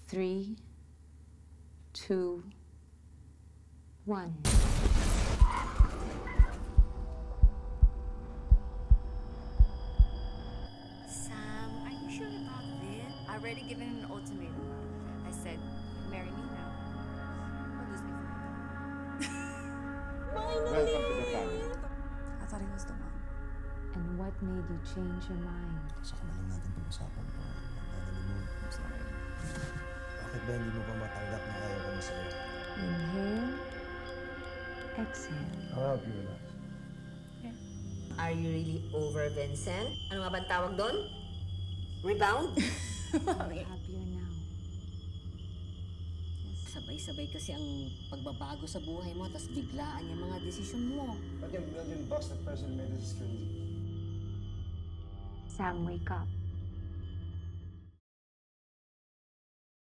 3, 2, 1. Sam, are you sure about this? I already given an ultimatum. I said, marry me now. Or lose me forever. Welcome to the family. I thought he was the one. And what made you change your mind? Saka na lang natin pag-usapan to. Nalilimutan. I'm sorry. Bakit ba hindi mo pa matanggap na ayaw ko na sa'yo? Inhale, exhale. I'll help you relax. Are you really over, Vincent? Ano nga bang tawag doon? Rebound? Happier now. Sabay-sabay kasi ang pagbabago sa buhay mo, tapos biglaan yung mga desisyon mo. But yung $1 million that person made is crazy. Sam, wake up.